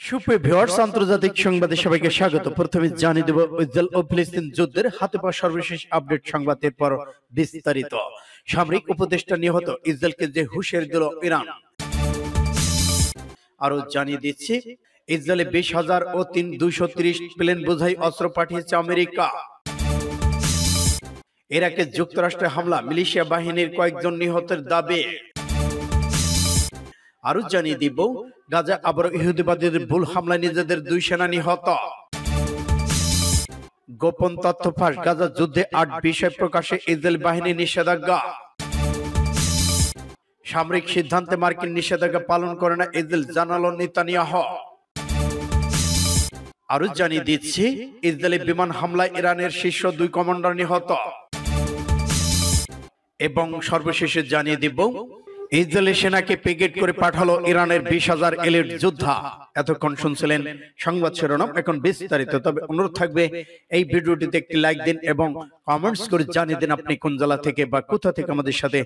সুপ্রিয় ভিউয়ার্স, আন্তর্জাতিক সংবাদে সবাইকে স্বাগত। প্রথমে জানিয়ে দেব ইসরায়েল ও ফিলিস্তিন যুদ্ধের হাতে পাওয়া সর্বশেষ আপডেট সংবাদ, এরপর বিস্তারিত। সামরিক উপদেষ্টা নিহত, ইসরায়েলকে যে হুঁশিয়ারি দিল ইরান। আরো জানিয়ে দিচ্ছি, ইসরায়েলে 20,000 ও 230 প্লেন বোঝাই অস্ত্র পাঠিয়েছে আমেরিকা। ইরাকে যুক্তরাষ্ট্রের হামলা, মিলিশিয়া বাহিনীর কয়েকজন নিহতের দাবি। আরো জানিয়ে দিব, গাজা আবার ইহুদিবাদীদের ভুল হামলায় নিজেদের 2 সেনা নিহত। গোপন তথ্য ফাঁস, গাজা যুদ্ধে 8 বিষয় প্রকাশে ইসরায়েল বাহিনী নিষেধাজ্ঞা। সামরিক সিদ্ধান্তে মার্কিন নিষেধাজ্ঞা পালন করে না ইসরায়েল, জানালো নেতানিয়াহু। আরো জানিয়ে দিচ্ছি, ইসরায়েলি বিমান হামলায় ইরানের শীর্ষ 2 কমান্ডার নিহত। এবং সর্বশেষে জানিয়ে দিব, ইসরায়েলি সেনাকে পিকেট করে পাঠালো ইরানের 20,000 এলিট যোদ্ধা। এতক্ষণ শুনছিলেন সংবাদ শিরোনাম, এখন বিস্তারিত। তবে অনুরোধ থাকবে, এই ভিডিওটিতে একটি লাইক দিন এবং কমেন্টস করে জানিয়ে দিন আপনি কোন জেলা থেকে বা কোথা থেকে আমাদের সাথে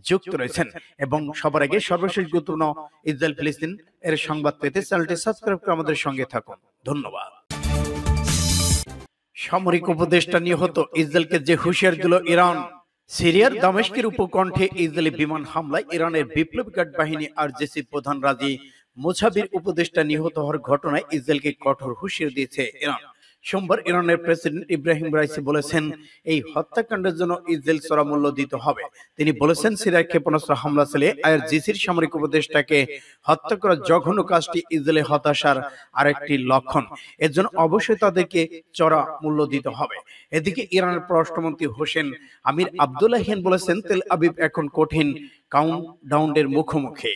যুক্ত রয়েছেন। এবং সবার আগে সর্বশেষ গুরুত্বপূর্ণ ইসরায়েল ফিলিস্তিন এর সংবাদ পেতে চ্যানেলটি সাবস্ক্রাইব করে আমাদের সঙ্গে থাকুন। ধন্যবাদ। সামরিক উপদেষ্টা নিহত, ইসরায়েলকে যে হুঁশিয়ারি দিল ইরান। সিরিয়ার দামেস্কের উপকণ্ঠে ইসরায়েলি বিমান হামলায় ইরানের বিপ্লবী গার্ড বাহিনী আরজেসি প্রধান রাজি মুছাবির উপদেষ্টা নিহত হওয়ার ঘটনায় ইসরায়েলকে কঠোর হুঁশিয়ারি দিয়েছে ইরান। সোমবার ইরানের প্রেসিডেন্ট ইব্রাহিম রাইসি বলেছেন, এই হত্যাকাণ্ডের জন্য ইসরায়েল চড়া মূল্য দিতে হবে। তিনি বলেছেন, সিরিয়ার ক্ষেপণাস্ত্র হামলা চালে আইআরজিসির সামরিক উপদেষ্টাকে হত্যা করার জঘন্য কাজটি ইসরায়েলের হতাশার আরেকটি লক্ষণ। এর জন্য অবশ্যই তাদেরকে চড়া মূল্য দিতে হবে। এদিকে ইরানের পররাষ্ট্রমন্ত্রী হোসেন আমির আব্দুল্লাহিয়ান বলেছেন, তেল আবিব এখন কঠিন কাউন্টডাউনের মুখোমুখি।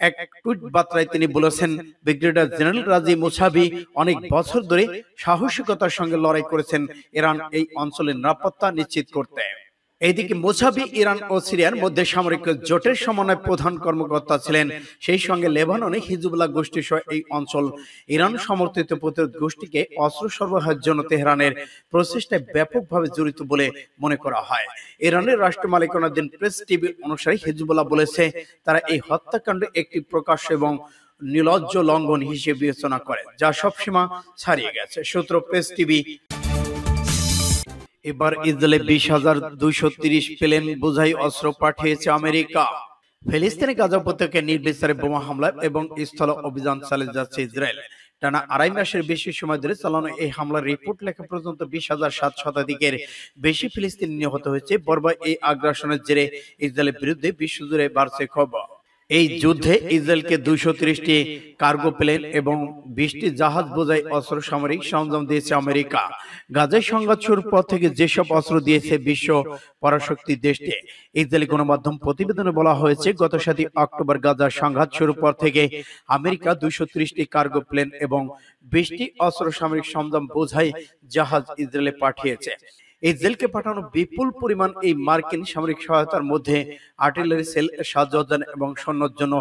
এক টুইট বার্তায় তিনি বলেছেন, ব্রিগেডিয়ার জেনারেল রাজি মুছাবি অনেক বছর ধরে সাহসিকতার সঙ্গে লড়াই করেছেন ইরান এই অঞ্চলের নিরাপত্তা নিশ্চিত করতে। এইদিকে মুছাবি ইরান ও সিরিয়ার মধ্যে সামরিক জোটের সমন্বয় প্রধান কর্মকর্তা ছিলেন। সেই সঙ্গে লেবাননে হিজবুল্লাহ গোষ্ঠী সহ এই অঞ্চল ইরান সমর্থিত প্রতিরোধ গোষ্ঠীকে অস্ত্র সরবরাহের জন্য তেহরানের প্রচেষ্টায় ব্যাপকভাবে জড়িত বলে মনে করা হয়। ইরানের রাষ্ট্র মালিকানাধীন প্রেস টিভি অনুসারে হিজবুল্লাহ বলেছে, তারা এই হত্যাকাণ্ড একটি প্রকাশ্য এবং নির্লজ্জ লঙ্ঘন হিসেবে বিবেচনা করে, যা সব সীমা ছাড়িয়ে গেছে। সূত্র প্রেস টিভি। এবার ইসরায়েলে 20,230 প্লেন বোঝাই অস্ত্র পাঠিয়েছে আমেরিকা। ফিলিস্তিনি গাজা উপত্যকায় নির্বিচারে বোমা হামলা এবং স্থল অভিযান চালিয়ে যাচ্ছে ইসরায়েল। টানা 2.5 মাসের বেশি সময় ধরে চালানো এই হামলার রিপোর্ট লেখা পর্যন্ত 20,700 শতাধিকের বেশি ফিলিস্তিনি নিহত হয়েছে। বর্বর এই আগ্রাসনের জেরে ইসরায়েলের বিরুদ্ধে বিশ্বজুড়ে বাড়ছে খবর। এই যুদ্ধে ইসরায়েলকে 230টি কার্গো প্লেন এবং 20টি জাহাজ বোঝাই অস্ত্র সামরিক সরঞ্জাম দিয়েছে আমেরিকা। গাজায় সংঘাত শুরুর পর থেকে যেসব অস্ত্র দিয়েছে বিশ্ব পরাশক্তি দেশটি। ইসরায়েলি গণমাধ্যম প্রতিবেদনে বলা হয়েছে, গত 7 অক্টোবর গাজার সংঘাত শুরুর পর থেকে আমেরিকা 230টি কার্গো প্লেন এবং 20টি অস্ত্র সামরিক সরঞ্জাম বোঝাই জাহাজ ইসরায়েলে পাঠিয়েছে। ইসরায়েলকে পাঠানো বিপুল পরিমাণ এই মার্কিন সামরিক সহায়তার মধ্যে আর্টিলারি সেল, সাজসজ্জা এবং সৈন্যের জন্য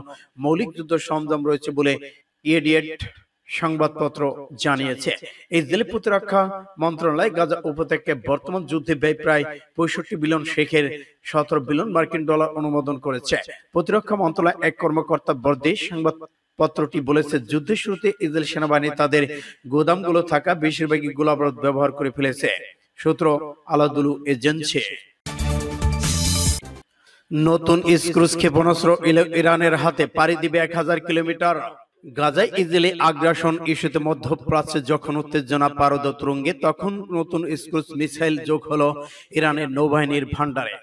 মৌলিক যুদ্ধ সরঞ্জাম রয়েছে বলে ইডিয়েট সংবাদপত্র জানিয়েছে। ইসরায়েলি প্রতিরক্ষা মন্ত্রণালয় গাজা উপত্যকায় বর্তমান যুদ্ধে ব্যয় প্রায় 65 বিলিয়ন শেখের 17 বিলিয়ন মার্কিন ডলার অনুমোদন করেছে। প্রতিরক্ষা মন্ত্রণালয় এক কর্মকর্তা বর্দে সংবাদপত্রটি বলেছে, যুদ্ধের শুরুতে ইসরায়েল সেনাবাহিনী তাদের গোদামগুলো থাকা বেশিরভাগই গোলাবারুদ ব্যবহার করে ফেলেছে। সূত্র আলাদুলু এজেন্সি। নতুন ক্রুজ ক্ষেপণাস্ত্র ইরানের হাতে, পাড়ি দিবে 1000 কিলোমিটার। গাজায় ইসরায়েলি আগ্রাসন ইস্যুতে মধ্যপ্রাচ্যে যখন উত্তেজনা পারদ তুঙ্গে, তখন নতুন ক্রুজ মিসাইল যোগ হলো ইরানের নৌবাহিনীর ভান্ডারে।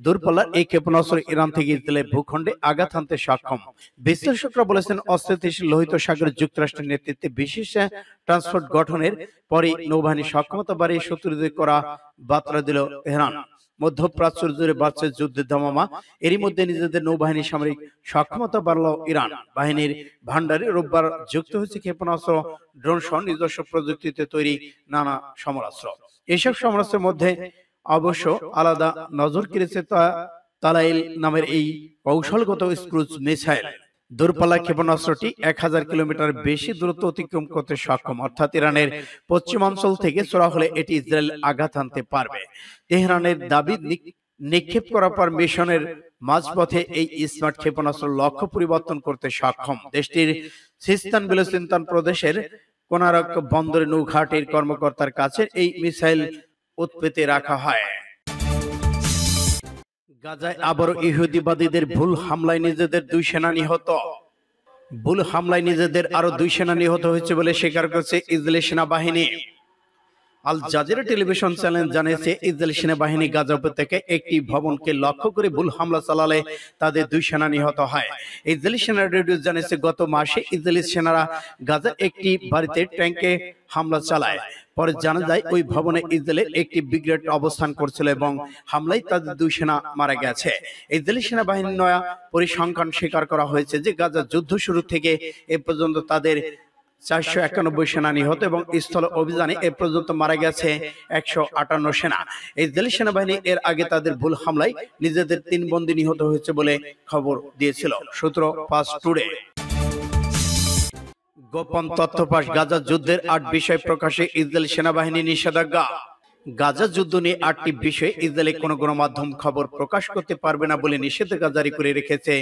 দূরপাল্লার এই ক্ষেপণাস্ত্র ইরান থেকে ইসরায়েলের ভূখণ্ডে আঘাত হানতে সক্ষম। বিশ্লেষকরা বলেছেন, অস্থিতিশীল লোহিত সাগরে যুক্তরাষ্ট্রের নেতৃত্বে বিশেষ ট্রান্সপোর্ট গঠনের পরে নৌবাহিনীর সক্ষমতা বাড়িয়ে শত্রুদের করা বার্তা দিল তেহরান। মধ্যপ্রাচ্য জুড়ে বাড়ছে যুদ্ধের ধামামা। এরই মধ্যে নিজেদের নৌবাহিনী সামরিক সক্ষমতা বাড়ল ইরান। বাহিনীর ভান্ডারে রোববার যুক্ত হয়েছে ক্ষেপণাস্ত্র, ড্রোন সহ নিজস্ব প্রযুক্তিতে তৈরি নানা সমরাস্ত্র। এসব সমরাস্ত্রের মধ্যে অবশ্য আলাদা নজর কেড়েছে তালাইল নামের এই কৌশলগত ক্রুজ মিসাইল। দূরপাল্লা ক্ষেপণাস্ত্রটি 1000 কিলোমিটার বেশি দূরত্ব অতিক্রম করতে সক্ষম, অর্থাৎ ইরানের পশ্চিমাঞ্চল থেকে ছোড়া হলে এটি ইসরায়েল আঘাত হানতে পারবে। তেহরানের দাবি নিক্ষেপ করার পর মিশনের মাঝপথে এই স্মার্ট ক্ষেপণাস্ত্র লক্ষ্য পরিবর্তন করতে সক্ষম। দেশটির সিস্তান বেলুচিস্তান প্রদেশের কোনারক বন্দরে নৌঘাটির কর্মকর্তার কাছে এই মিসাইল উৎপেতে রাখা হয়। গাজায় আবারও ইহুদিবাদীদের ভুল হামলায় নিজেদের 2 সেনা নিহত। ভুল হামলায় নিজেদের আরো 2 সেনা নিহত হয়েছে বলে স্বীকার করেছে ইসরায়েলি সেনাবাহিনী। আল জাজিরা টেলিভিশন চ্যানেল জানিয়েছে, ইসরায়েলি সেনাবাহিনী গাজা উপত্যকায় একটি ভবনকে লক্ষ্য করে ভুল হামলা চালালে তাদের 2 সেনা নিহত হয়। ইসরায়েলি সেনা রেডিও জানিয়েছে, গত মাসে ইসরায়েলি সেনারা গাজার একটি বাড়িতে ট্যাঙ্কে হামলা চালায়। পরে জানা যায় ওই ভবনে ইসরায়েলের একটি ব্রিগেড অবস্থান করছিল এবং হামলায় তাদের 2 সেনা মারা গেছে। ইসরায়েলি সেনাবাহিনীর নয়া পরিসংখ্যান স্বীকার করা হয়েছে যে গাজার যুদ্ধ শুরু থেকে এ পর্যন্ত তাদের 491 সেনা নিহত এবং স্থল অভিযানে এ পর্যন্ত মারা গেছে 158 সেনা। ইসরায়েলি সেনাবাহিনী এর আগে তাদের ভুল হামলায় নিজেদের 3 বন্দী নিহত হয়েছে বলে খবর দিয়েছিল। সূত্র ফাস্ট টুডে। গোপন তথ্য ফাঁস, গাজা যুদ্ধের 8 বিষয় প্রকাশে ইসরায়েলি সেনাবাহিনী নিষেধাজ্ঞা। গাজা যুদ্ধ নিয়ে 8টি বিষয়ে ইসরায়েলি কোনো গণমাধ্যম খবর প্রকাশ করতে পারবে না বলে নিষেধাজ্ঞা জারি করে রেখেছে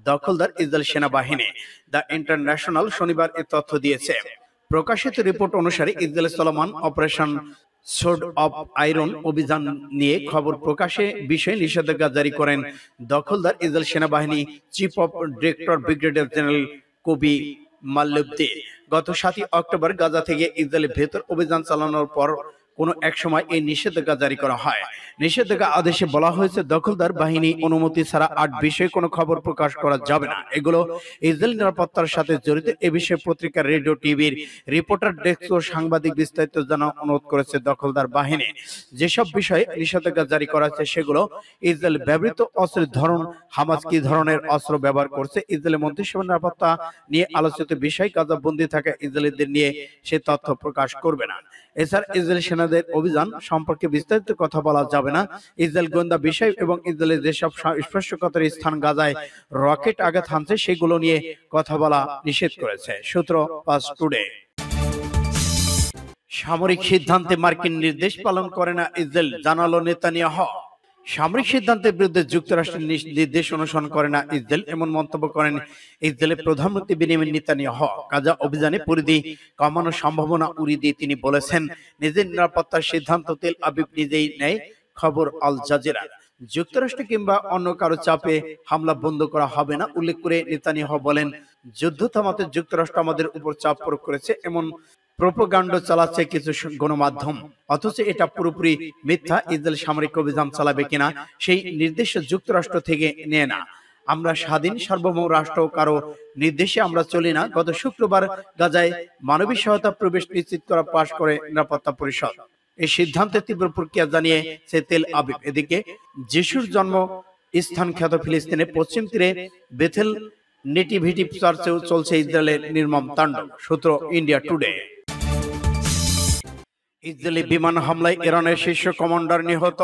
দখলদার ইসরায়েলি সেনাবাহিনী। দ্য ইন্টারন্যাশনাল শনিবার এ তথ্য দিয়েছে। প্রকাশিত রিপোর্ট অনুসারে ইসরায়েলের চলমান অপারেশন সোর্ড অফ আয়রন অভিযান নিয়ে খবর প্রকাশে বিষয়ে নিষেধাজ্ঞা জারি করেন দখলদার ইসরায়েল সেনাবাহিনী chief of director brigadier general কবি মাল্লুবদে। গত 7 অক্টোবর গাজা থেকে ইসরায়েলের ভেতর অভিযান চালানোর পর কোনো এক সময় এই নিষেধাজ্ঞা জারি করা হয়। নিষেধাজ্ঞা আদেশে বলা হয়েছে, দখলদার বাহিনী অনুমতি ছাড়া 8 বিষয়ে কোনো খবর প্রকাশ করা যাবে না। এগুলো ইসরায়েল নিরাপত্তার সাথে জড়িত। এ বিষয়ে পত্রিকা, রেডিও, টিভির রিপোর্টার ডেস্ক ও সাংবাদিক বিস্তারিত জানার অনুরোধ করেছে দখলদার বাহিনী। যেসব বিষয়ে নিষেধাজ্ঞা জারি করা হয়েছে সেগুলো: ইসরায়েল ব্যবহৃত অস্ত্রের ধরন, হামাস কি ধরনের অস্ত্র ব্যবহার করছে, ইসরায়েলের মন্ত্রিসভার নিরাপত্তা নিয়ে আলোচিত বিষয়, গাজা বন্দী থাকা ইসরায়েলিদের নিয়ে সে তথ্য প্রকাশ করবে না। এছাড়া ইসরায়েলি সেনাদের অভিযান সম্পর্কে বিস্তারিত কথা বলা যাবে না। ইসরায়েল গোয়েন্দা বিষয় এবং ইসরায়েলের যেসব স্পর্শকাতর স্থান গাজায় রকেট আঘাত হানছে সেগুলো নিয়ে কথা বলা নিষেধ করেছে। সূত্র ফাস্ট টুডে। সামরিক সিদ্ধান্তে মার্কিন নির্দেশ পালন করে না ইসরায়েল, জানালো নেতানিয়াহু। সামরিক সিদ্ধান্তের বিরুদ্ধে যুক্তরাষ্ট্রের নির্দেশ অনুসরণ করে না ইসরায়েল, এমন মন্তব্য করেন ইসরায়েলের প্রধানমন্ত্রী বেনিয়ামিন নেতানিয়াহু। গাজা অভিযানে পরিধি কমানোর সম্ভাবনা উড়িয়ে দিয়ে তিনি বলেছেন, নিজের নিরাপত্তার সিদ্ধান্ত তেল আবিব নিজেই নেয়। খবর আল জাজিরা। যুক্তরাষ্ট্র কিংবা অন্য কারো চাপে হামলা বন্ধ করা হবে না উল্লেখ করে নেতানিয়াহু বলেন, যুদ্ধ থামাতে যুক্তরাষ্ট্র আমাদের উপর চাপ প্রয়োগ করেছে এমন প্রোপাগান্ডা চালাচ্ছে কিছু গণমাধ্যম, অথচ এটা পুরোপুরি মিথ্যা। ইসরায়েল সামরিক অভিযান চালাবে কিনা সেই নির্দেশ যুক্তরাষ্ট্র থেকে নেয় না। আমরা স্বাধীন সার্বভৌম রাষ্ট্র, কারো নির্দেশে আমরা চলি না। গত শুক্রবার গাজায় মানবিক সহায়তা প্রবেশ নিশ্চিত করা পাশ করে নিরাপত্তা পরিষদ। এই সিদ্ধান্তের তীব্র প্রতিক্রিয়া জানিয়েছে তেল আবিব। এদিকে যিশুর জন্ম স্থান খ্যাত ফিলিস্তিনের পশ্চিম তীরে বেথেল নেটিভিটি চার্চেও চলছে ইসরায়েলের নির্মম তাণ্ডব। সূত্র ইন্ডিয়া টুডে। ইসরায়েলি বিমান হামলায় ইরানের শীর্ষ কমান্ডার নিহত।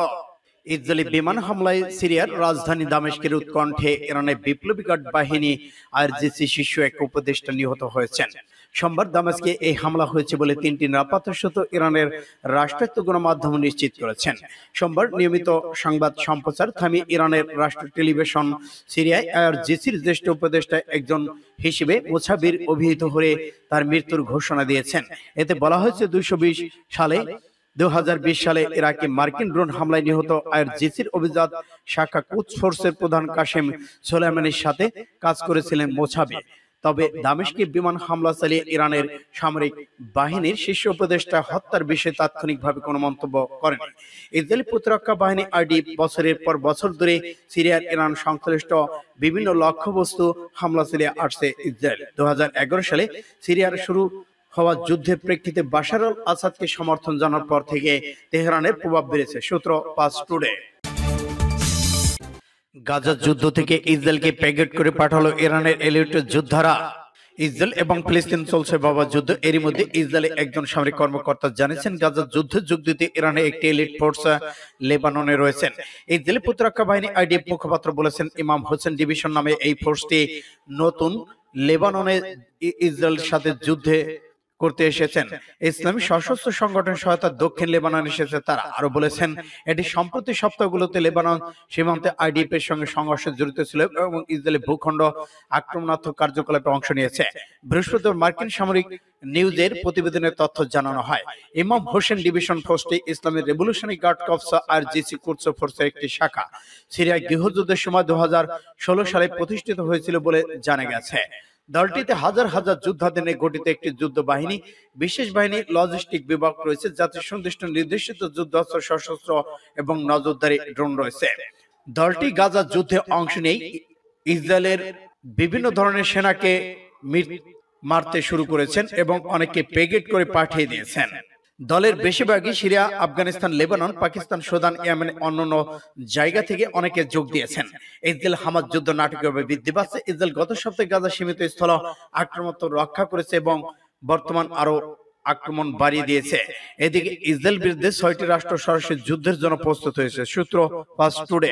ইসরায়েলি বিমান হামলায় সিরিয়ার রাজধানী দামেস্কের উৎকণ্ঠে ইরানের বিপ্লবী গার্ড বাহিনী আইআরজিসি শীর্ষ এক উপদেষ্টা নিহত হয়েছেন। সোমবার দামেস্কে এই হামলা হয়েছে বলে 3টি নিরাপত্তা সূত্র ইরানের রাষ্ট্রায়ত্ত গণমাধ্যম নিশ্চিত করেছেন। সোমবার নিয়মিত সংবাদ সম্প্রচার থামিয়ে ইরানের রাষ্ট্রীয় টেলিভিশন সিরিয়ায় আইআরজিসির জ্যেষ্ঠ উপদেষ্টা একজন হিসেবে মোছাবির অভিহিত হয়ে তার মৃত্যুর ঘোষণা দিয়েছেন। এতে বলা হয়েছে 2020 সালে ইরাকে মার্কিন ড্রোন হামলায় নিহত আইআরজিসির অভিজাত শাখা কুদস ফোর্সের প্রধান কাসেম সোলাইমানির সাথে কাজ করেছিলেন মোছাবি। তবে দামেস্কে বিমান হামলা চালিয়ে ইরানের সামরিক বাহিনীর শীর্ষ উপদেষ্টা হত্যার বিষয়ে তাৎক্ষণিকভাবে কোনো মন্তব্য করেনি। ইসরায়েলি প্রতিরক্ষা বাহিনী আইডি বছরের পর বছর ধরে সিরিয়ার ইরান সংশ্লিষ্ট বিভিন্ন লক্ষ্যবস্তু হামলা চালিয়ে আসছে। ইসরায়েল 2011 সালে সিরিয়ার শুরু হওয়া যুদ্ধের প্রেক্ষিতে বাশার আল আসাদকে সমর্থন জানার পর থেকে তেহরানের প্রভাব বেড়েছে। সূত্র ফাস্ট টুডে। গাজা যুদ্ধ থেকে ইসরায়েলকে প্যাকেট করে পাঠালো ইরানের এলিট যোদ্ধারা। ইসরায়েল এবং ফিলিস্তিন চলছে বাবা যুদ্ধ। এরই মধ্যে ইসরায়েলের একজন সামরিক কর্মকর্তা জানিয়েছেন, গাজা যুদ্ধে যোগ দিতে ইরানের একটি এলিট ফোর্স লেবাননে রয়েছেন। ইসরায়েলি প্রতিরক্ষা বাহিনী আইডিএফ মুখপাত্র বলেছেন, ইমাম হোসেন ডিভিশন নামে এই ফোর্সটি নতুন লেবাননে ইসরায়েলের সাথে যুদ্ধে করতে এসেছেন। ইসলামী সশস্ত্র সংগঠন সহায়তা দক্ষিণ লেবানন এসেছে তারা। আরো বলেছেন, এটি সম্প্রতি সপ্তাহগুলোতে লেবানন সীমান্তে আইডিএফ এর সঙ্গে সংঘর্ষে জড়িত ছিল এবং ইসরায়েলি ভূখণ্ড আক্রমণাত্মক কার্যকলাপে অংশ নিয়েছে। বৃহস্পতিবার মার্কিন সামরিক নিউজের প্রতিবেদনের তথ্য জানানো হয়। ইমাম হোসেন ডিভিশন ফোর্সটি ইসলামী রেভলিউশনারি গার্ড কর্পস আর জিসি কুডস ফোর্সের একটি শাখা। সিরিয়ায় গৃহযুদ্ধের সময় 2016 সালে প্রতিষ্ঠিত হয়েছিল বলে জানা গেছে। দলটিতে হাজার হাজার যোদ্ধাদের নিয়ে গঠিত একটি যুদ্ধ বাহিনী, বিশেষ বাহিনী, লজিস্টিক বিভাগ রয়েছে, যাতে সুনির্দিষ্ট নির্দেশিত যুদ্ধাস্ত্র, সশস্ত্র এবং নজরদারি ড্রোন রয়েছে। দলটি গাজা যুদ্ধে অংশ নেয় ইসরায়েলের বিভিন্ন ধরনের সেনাকে মারতে শুরু করেছেন এবং অনেকে পেগেট করে পাঠিয়ে দিয়েছেন। দলের বেশিরভাগই Syria, Afghanistan, Lebanon, Pakistan, Sudan, Yemen অন্যান্য জায়গা থেকে অনেকে যোগ দিয়েছেন। ইসরায়েল হামাস যুদ্ধ নাটকীয়ভাবে বৃদ্ধি পাচ্ছে। ইসরায়েল গত সপ্তাহে গাজা সীমিত স্থল আক্রমণ রক্ষা করেছে এবং বর্তমান আরো আক্রমণ বাড়িয়ে দিয়েছে। এদিকে ইসরায়েল বিরুদ্ধে 6টি রাষ্ট্র সরাসরি যুদ্ধের জন্য প্রস্তুত হয়েছে। সূত্র ফাস্ট টুডে।